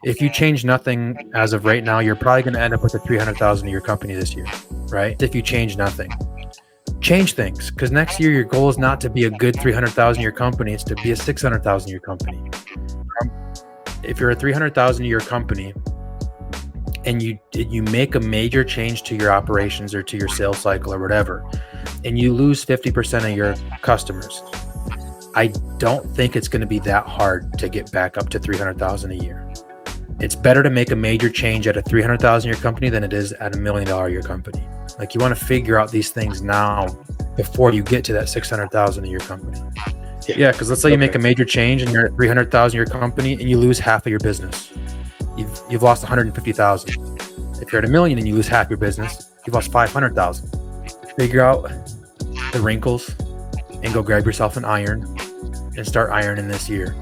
if you change nothing as of right now, you're probably going to end up with a 300,000 a year company this year, right? If you change nothing, change things, because next year your goal is not to be a good 300,000 a year company; it's to be a 600,000 a year company. If you're a 300,000 a year company and you make a major change to your operations or to your sales cycle or whatever, and you lose 50% of your customers, I don't think it's going to be that hard to get back up to 300,000 a year. It's better to make a major change at a 300,000 a year company than it is at $1 million a year company. Like, you want to figure out these things now before you get to that 600,000 a year company. Yeah, because let's say you make a major change and you're at 300,000 a year company and you lose half of your business. You've lost 150,000. If you're at $1 million and you lose half your business, you've lost 500,000. Figure out the wrinkles and go grab yourself an iron and start ironing this year.